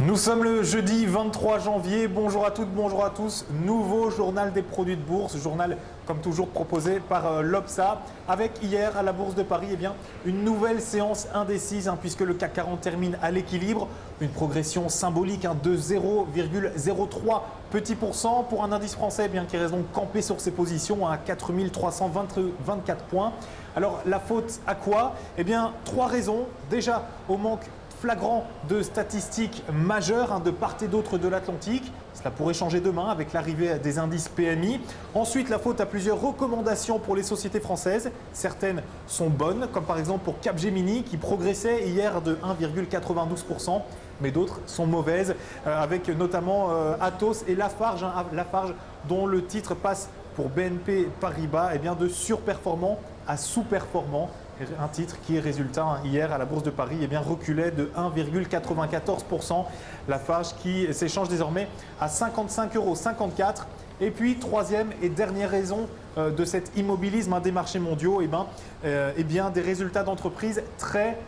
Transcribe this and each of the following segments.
Nous sommes le jeudi 23 janvier. Bonjour à toutes, bonjour à tous. Nouveau journal des produits de bourse, journal comme toujours proposé par l'Obsa. Avec hier à la Bourse de Paris, une nouvelle séance indécise puisque le CAC 40 termine à l'équilibre. Une progression symbolique de 0,03 petits pourcents pour un indice français qui reste donc campé sur ses positions à 4 324 points. Alors la faute à quoi? Trois raisons. Déjà au manque flagrant de statistiques majeures de part et d'autre de l'Atlantique. Cela pourrait changer demain avec l'arrivée des indices PMI. Ensuite, la faute à plusieurs recommandations pour les sociétés françaises. Certaines sont bonnes, comme par exemple pour Capgemini qui progressait hier de 1,92%. Mais d'autres sont mauvaises, avec notamment Atos et Lafarge, Lafarge dont le titre passe pour BNP Paribas de surperformant à sous-performant. Un titre qui, résultat hier à la Bourse de Paris, reculait de 1,94%. Lafarge qui s'échange désormais à 55,54 €. Et puis, troisième et dernière raison de cet immobilisme des marchés mondiaux, des résultats d'entreprises très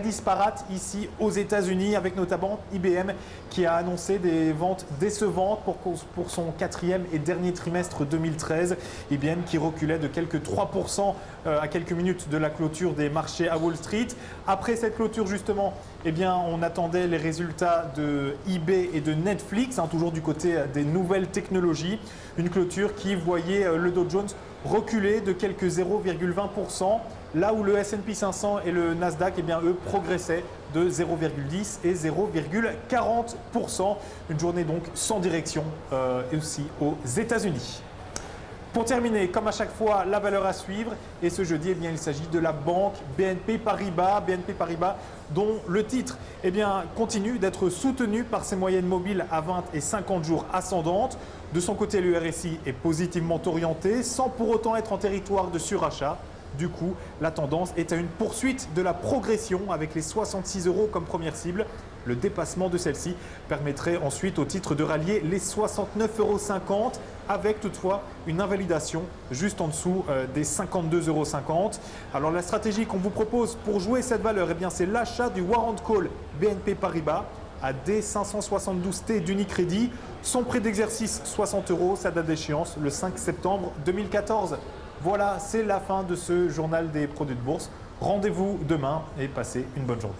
disparates ici aux États-Unis, avec notamment IBM qui a annoncé des ventes décevantes pour son quatrième et dernier trimestre 2013. IBM qui reculait de quelques 3% à quelques minutes de la clôture des marchés à Wall Street. Après cette clôture justement, on attendait les résultats de eBay et de Netflix, toujours du côté des nouvelles technologies. Une clôture qui voyait le Dow Jones reculer de quelques 0,20%, là où le S&P 500 et le Nasdaq, eux, progressaient de 0,10 et 0,40%. Une journée donc sans direction et aussi aux États-Unis. Pour terminer, comme à chaque fois, la valeur à suivre. Et ce jeudi, il s'agit de la banque BNP Paribas. BNP Paribas dont le titre continue d'être soutenu par ses moyennes mobiles à 20 et 50 jours ascendantes. De son côté, le RSI est positivement orienté sans pour autant être en territoire de surachat. Du coup, la tendance est à une poursuite de la progression avec les 66 € comme première cible. Le dépassement de celle-ci permettrait ensuite au titre de rallier les 69,50 € avec toutefois une invalidation juste en dessous des 52,50 €. Alors la stratégie qu'on vous propose pour jouer cette valeur, c'est l'achat du Warrant Call BNP Paribas à D572T d'Unicredit. Son prix d'exercice 60 €, sa date d'échéance le 5 septembre 2014. Voilà, c'est la fin de ce journal des produits de bourse. Rendez-vous demain et passez une bonne journée.